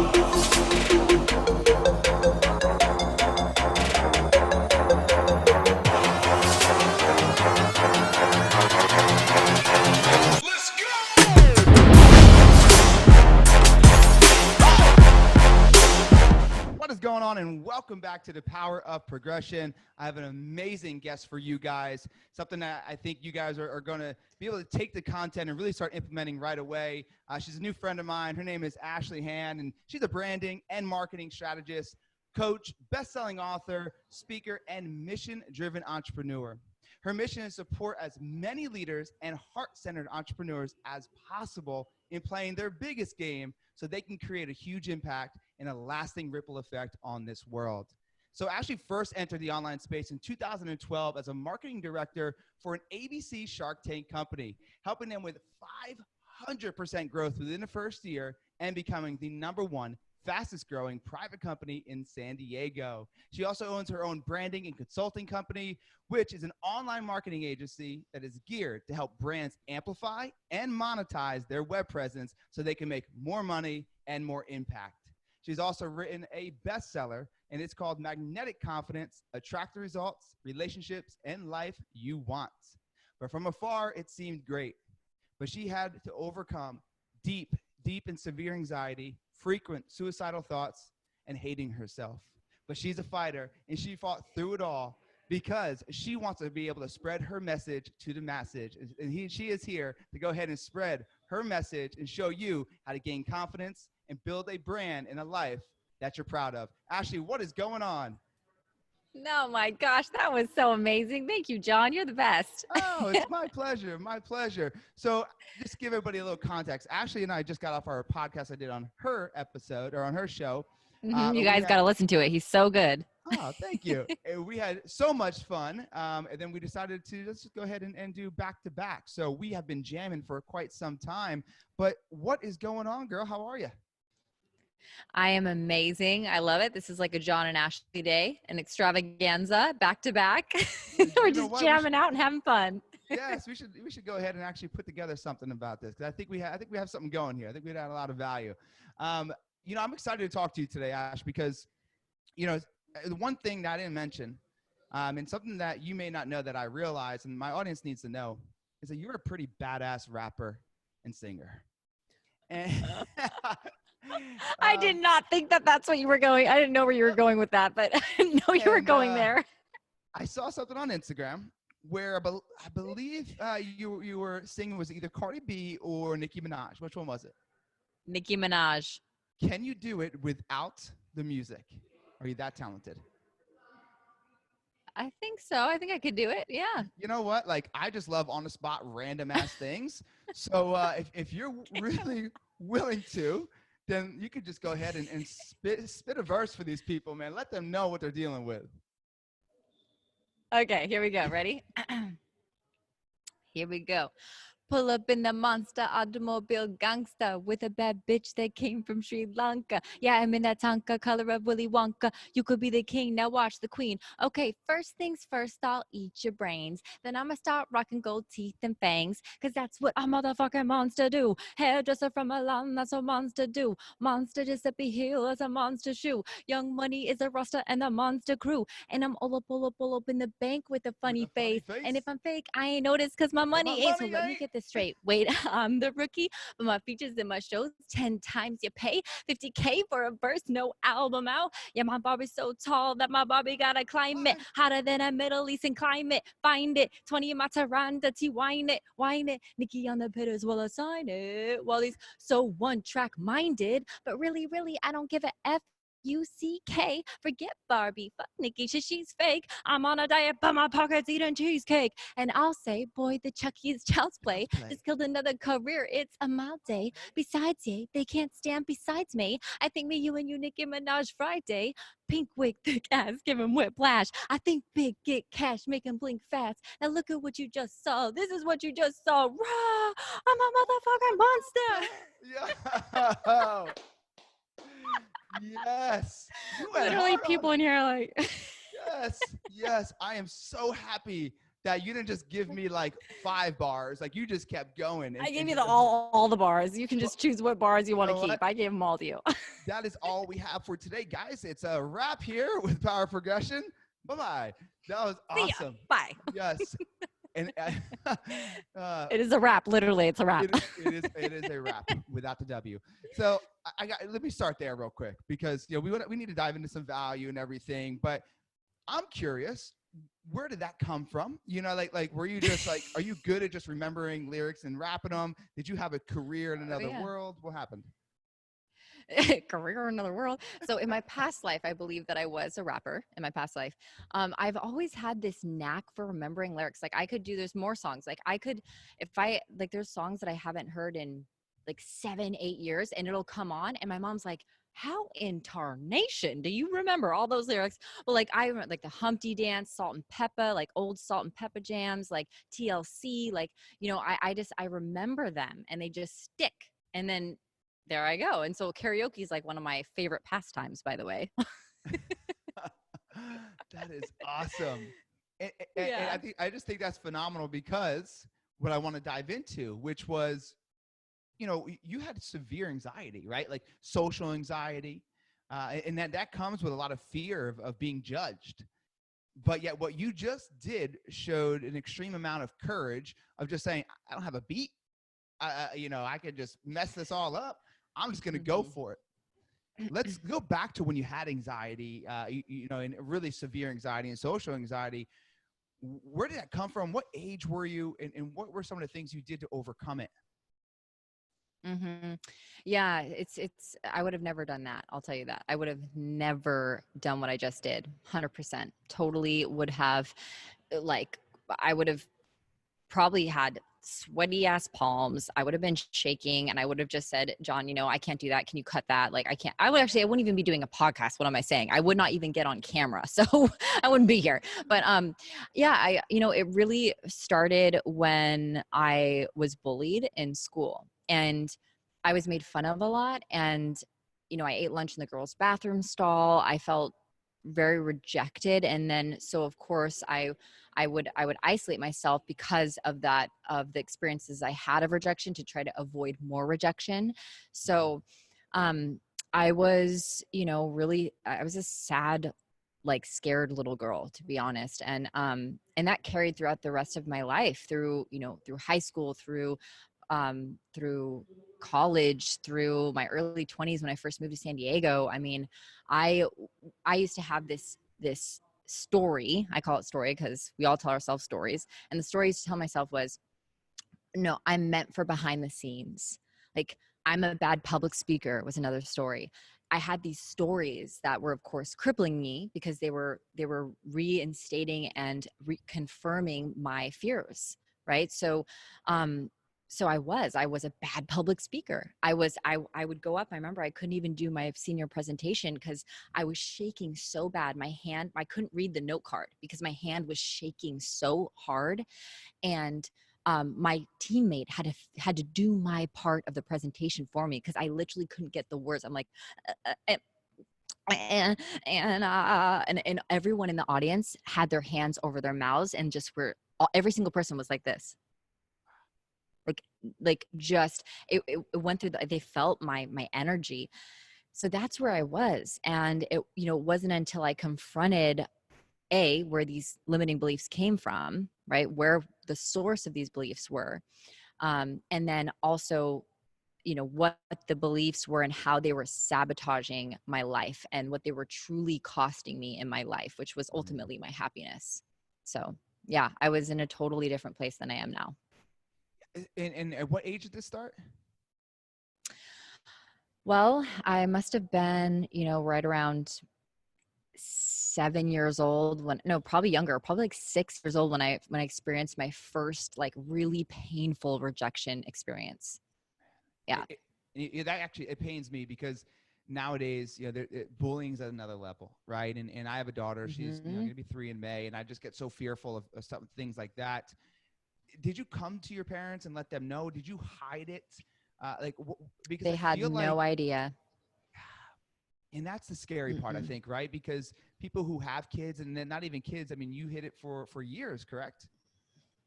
What is going on, and welcome back to the Power of Progression. I have an amazing guest for you guys, something that I think you guys are going to be able to take the content and really start implementing right away. She's a new friend of mine. Her name is Ashley Hann, and she's a branding and marketing strategist, coach, best-selling author, speaker, and mission-driven entrepreneur. Her mission is to support as many leaders and heart-centered entrepreneurs as possible in playing their biggest game so they can create a huge impact and a lasting ripple effect on this world. So Ashley first entered the online space in 2012 as a marketing director for an ABC Shark Tank company, helping them with 500% growth within the first year and becoming the #1 fastest growing private company in San Diego. She also owns her own branding and consulting company, which is an online marketing agency that is geared to help brands amplify and monetize their web presence so they can make more money and more impact. She's also written a bestseller, and it's called Magnetic Confidence: Attract the Results, Relationships, and Life You Want. But from afar, it seemed great. But she had to overcome deep and severe anxiety, frequent suicidal thoughts, and hating herself. But she's a fighter, and she fought through it all because she wants to be able to spread her message to the masses. And she is here to go ahead and spread her message and show you how to gain confidence and build a brand and a life that you're proud of. Ashley, what is going on? Oh my gosh, that was so amazing. Thank you, John. You're the best. Oh, it's my pleasure. My pleasure. So just give everybody a little context. Ashley and I just got off our podcast I did on her episode or on her show. You guys got to listen to it. He's so good. Oh, thank you. And we had so much fun. And then we decided to let's just go ahead and do back to back. So we have been jamming for quite some time. But what is going on, girl? How are you? I am amazing. I love it. This is like a John and Ashley day, an extravaganza, back to back. We're just jamming out and having fun. Yes, we should go ahead and actually put together something about this, because I think we have something going here. I think we had a lot of value. I'm excited to talk to you today, Ash, because the one thing that I didn't mention, and something that you may not know that I realize, and my audience needs to know, is that you're a pretty badass rapper and singer. And I did not think that that's what you were going. I didn't know where you were going with that, but I didn't know you were going there. I saw something on Instagram where I believe you were singing, was it either Cardi B or Nicki Minaj? Which one was it? Nicki Minaj. Can you do it without the music? Are you that talented? I think so. I think I could do it. Yeah. You know what? Like, I just love on the spot random ass things. So if you're really willing to, then you could just go ahead and spit a verse for these people, man. Let them know what they're dealing with. Okay, here we go. Ready? Here we go. Pull up in the monster automobile gangsta with a bad bitch that came from Sri Lanka. Yeah, I'm in that Tonka, color of Willy Wonka. You could be the king, now watch the queen. Okay, first things first, I'll eat your brains. Then I'ma start rocking gold teeth and fangs, cause that's what a motherfucking monster do. Hairdresser from Milan, that's what monster do. Monster Giuseppe Hill is a monster shoe. Young Money is a roster and a monster crew. And I'm all up in the bank with a funny face. And if I'm fake, I ain't noticed cause my money ain't. So let me get this straight. Wait, I'm the rookie, but my features in my shows 10 times you pay. 50K for a verse, no album out. Yeah, my Barbie's so tall that my Barbie gotta climb it. Hotter than a Middle Eastern climate. Find it. 20 in my Taranda, wine it. Nikki on the pitters will assign it. While he's so one-track minded, but really, I don't give a F. UCK, forget Barbie, fuck Nikki, she's fake. I'm on a diet, but my pockets eating cheesecake. And I'll say, boy, the Chucky's child's play just killed another career. It's a mild day. Besides, they can't stand besides me. I think me, you, and you, Nicki Minaj Friday. Pink wig, thick ass, give him whiplash. I think big, get cash, make him blink fast. Now look at what you just saw. This is what you just saw. Rah! I'm a motherfucking monster. Yeah. Yes. Literally people in here are like. Yes. I am so happy that you didn't just give me like 5 bars. Like you just kept going. I gave And you all the bars. You can well, just choose what bars you you want to know keep. what? I gave them all to you. That is all we have for today, guys. It's a wrap here with Power Progression. Bye-bye. That was See ya. awesome. Bye. Yes. And It is a wrap. Literally, it's a wrap. it is a wrap without the W. So let me start there real quick because we need to dive into some value and everything. But I'm curious, where did that come from? Like were you just like, are you good at just remembering lyrics and rapping them? Did you have a career in another world? What happened? Career in another world. So in my past life, I believe that I was a rapper in my past life. I've always had this knack for remembering lyrics. Like I could do, there's more songs. Like I could, if I, like there's songs that I haven't heard in like 7-8 years and it'll come on and my mom's like, how in tarnation do you remember all those lyrics? Well, like I remember like the Humpty Dance, Salt and Pepper, like old Salt and Pepper jams, like TLC, like, I remember them and they just stick. And then there I go. And so karaoke is like one of my favorite pastimes, by the way. That is awesome. Yeah. I just think that's phenomenal because what I want to dive into, which was, you had severe anxiety, right? Like social anxiety. And that comes with a lot of fear of being judged. But yet what you just did showed an extreme amount of courage of just saying, I don't have a beat. I could just mess this all up. I'm just going to go for it. Let's go back to when you had anxiety, and really severe anxiety and social anxiety. Where did that come from? What age were you? And what were some of the things you did to overcome it? Mm-hmm. Yeah, I would have never done that. I'll tell you that. I would have never done what I just did. 100%. Totally would have, like, I would have probably had sweaty ass palms. I would have been shaking and I would have just said, John, I can't do that. Can you cut that? Like, I wouldn't even be doing a podcast. What am I saying? I would not even get on camera. So I wouldn't be here. But yeah, it really started when I was bullied in school and I was made fun of a lot. And, I ate lunch in the girls' bathroom stall. I felt very rejected. And then, so of course I would isolate myself because of that, of the experiences I had of rejection to try to avoid more rejection. So, I was, I was a sad, like scared little girl, to be honest. And that carried throughout the rest of my life through high school, through college, through my early 20s when I first moved to San Diego. I mean, I used to have this story. I call it story because we all tell ourselves stories. And the story I used to tell myself was, no, I'm meant for behind the scenes. Like I'm a bad public speaker was another story. I had these stories that were of course crippling me because they were reinstating and reconfirming my fears. Right. So I was a bad public speaker. I would go up. I remember I couldn't even do my senior presentation because I was shaking so bad. I couldn't read the note card because my hand was shaking so hard. And my teammate had to do my part of the presentation for me because I literally couldn't get the words. I'm like, and everyone in the audience had their hands over their mouths and just every single person was like this. Like just it went through they felt my energy. So that's where I was. And it wasn't until I confronted where these limiting beliefs came from, right, where the source of these beliefs were, and then also what the beliefs were and how they were sabotaging my life and what they were truly costing me in my life, which was ultimately my happiness. So yeah, I was in a totally different place than I am now. And at what age did this start? Well, I must have been, right around 7 years old probably younger, probably like 6 years old when I experienced my first like really painful rejection experience. Yeah. That actually, it pains me because nowadays, bullying's at another level, right? And I have a daughter, she's going to be 3 in May, and I just get so fearful of some things like that. Did you come to your parents and let them know? Did you hide it? Because they had no idea. And that's the scary part, I think, right? Because people who have kids and then not even kids, I mean, you hid it for years, correct?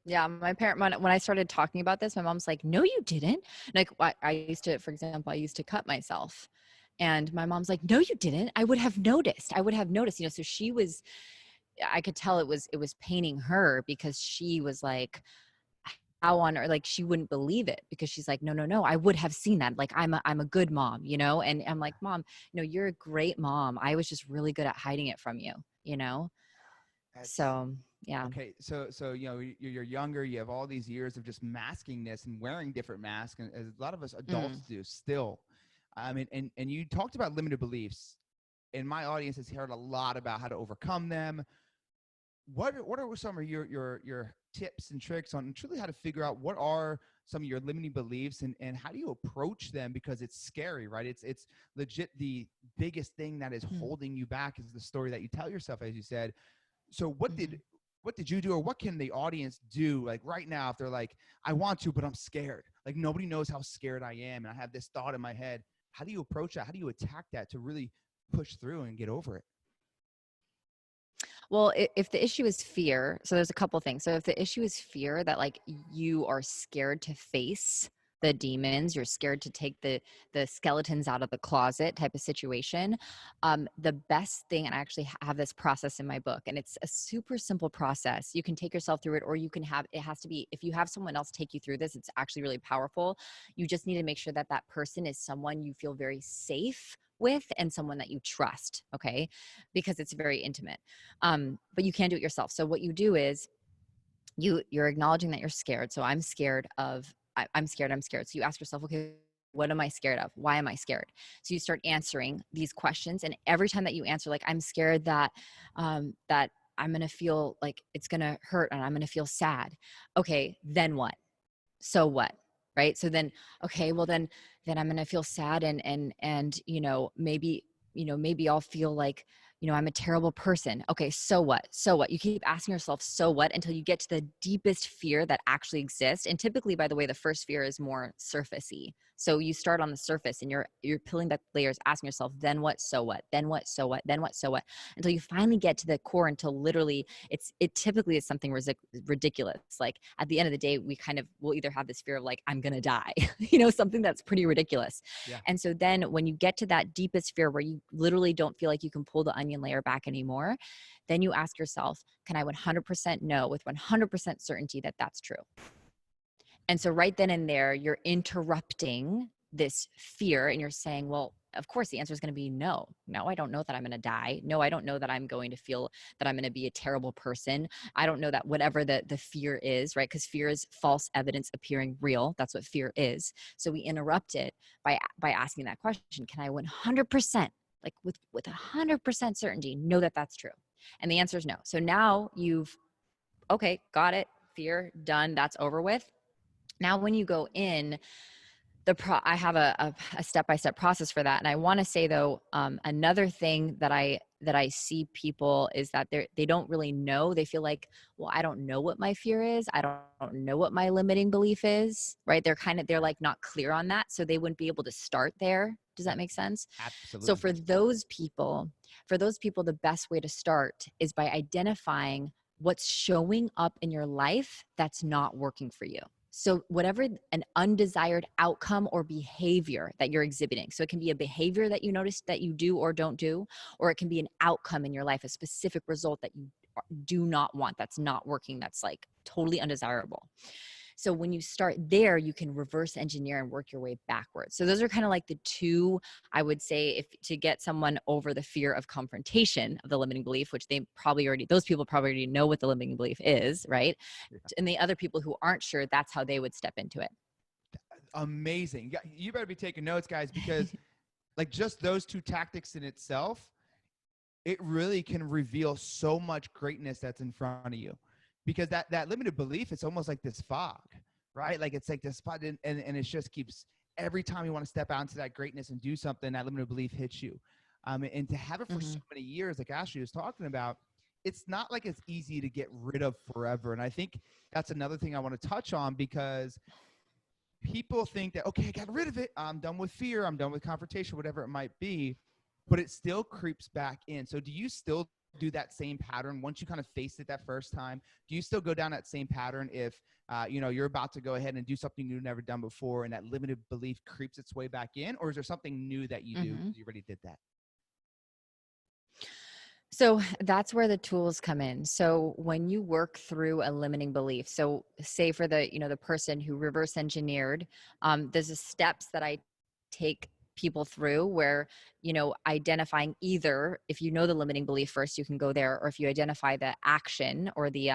Yeah, when I started talking about this, my mom's like, "No, you didn't." Like, I used to, for example, I used to cut myself, and my mom's like, "No, you didn't. I would have noticed. I would have noticed." So I could tell it was paining her because she was like, "How on earth?" Like, she wouldn't believe it because she's like, "No, no, no, I would have seen that. Like, I'm a good mom, you know." And I'm like, "Mom, you're a great mom. I was just really good at hiding it from you, you know." That's So yeah. okay. So you're younger. You have all these years of just masking this and wearing different masks, and as a lot of us adults Mm, do still. I mean, and you talked about limited beliefs, and my audience has heard a lot about how to overcome them. What are some of your tips and tricks on truly how to figure out what are some of your limiting beliefs, and how do you approach them, because it's scary, right? It's legit the biggest thing that is mm, holding you back is the story that you tell yourself, as you said. So mhm. what did you do, or what can the audience do, like right now, if they're like, I want to, but I'm scared, like nobody knows how scared I am, and I have this thought in my head. How do you approach that? How do you attack that to really push through and get over it? Well, if the issue is fear, so there's a couple things. So if the issue is fear that like you are scared to face the demons, you're scared to take the skeletons out of the closet type of situation, the best thing, and I actually have this process in my book, and it's a super simple process. You can take yourself through it, or you can have it has to be if you have someone else take you through this, it's actually really powerful. You just need to make sure that that person is someone you feel very safe with and someone that you trust. Okay, because it's very intimate. But you can't do it yourself. So what you do is you're acknowledging that you're scared. So I'm scared of I'm scared. I'm scared. So you ask yourself, okay, what am I scared of? Why am I scared? So you start answering these questions, and every time that you answer, like I'm scared that I'm gonna feel like it's gonna hurt and I'm gonna feel sad. Okay, then what? So what? Right? So then, okay, well then I'm gonna feel sad and maybe I'll feel like I'm a terrible person. Okay, so what? So what? You keep asking yourself, so what, until you get to the deepest fear that actually exists. And typically, by the way, the first fear is more surfacey. So you start on the surface and you're peeling back layers, asking yourself, then what, so what, then what, so what, then what, so what, until you finally get to the core, until literally it typically is something ridiculous. Like at the end of the day, we kind of will either have this fear of like, I'm gonna die, something that's pretty ridiculous. Yeah. And so then when you get to that deepest fear where you literally don't feel like you can pull the onion layer back anymore, then you ask yourself, can I 100% know with 100% certainty that that's true? And so right then and there, you're interrupting this fear and you're saying, well, of course the answer is going to be no. No, I don't know that I'm going to die. No, I don't know that I'm going to feel that I'm going to be a terrible person. I don't know that whatever the fear is, right? Because fear is false evidence appearing real. That's what fear is. So we interrupt it by asking that question. Can I 100%, like with 100% certainty, know that that's true? And the answer is no. So now okay, got it. Fear, done. That's over with. Now when you go in, I have a step-by-step process for that. And I want to say though, another thing that I see people is that they don't really know. They feel like, well, I don't know what my fear is. I don't know what my limiting belief is, right? They're like not clear on that. So they wouldn't be able to start there. Does that Yep. make sense? So Absolutely. for those people, the best way to start is by identifying what's showing up in your life that's not working for you. So, whatever an undesired outcome or behavior that you're exhibiting. So, it can be a behavior that you notice that you do or don't do, or it can be an outcome in your life, a specific result that you do not want, that's not working, that's like totally undesirable. So when you start there, you can reverse engineer and work your way backwards. So those are kind of like the two, I would say, if to get someone over the fear of confrontation of the limiting belief, which those people probably already know what the limiting belief is, right? Yeah. And the other people who aren't sure, that's how they would step into it. Amazing. You better be taking notes, guys, because like just those two tactics in itself, it really can reveal so much greatness that's in front of you. Because that limited belief, it's almost like this fog, right? Like it's like this spot, and it just keeps, every time you want to step out into that greatness and do something, that limited belief hits you. And to have it for so Hmm. many years, like Ashley was talking about, it's not like it's easy to get rid of forever. And I think that's another thing I want to touch on, because people think that, okay, I got rid of it, I'm done with fear, I'm done with confrontation, whatever it might be, but it still creeps back in. So do you still do that same pattern once you kind of faced it that first time? Do you still go down that same pattern if you're about to go ahead and do something you've never done before and that limited belief creeps its way back in? Or is there something new that you do because you already did that? So that's where the tools come in. So when you work through a limiting belief, so say for the person who reverse engineered, there's a steps that I take people through where, identifying either, if you know the limiting belief first, you can go there, or if you identify the action or the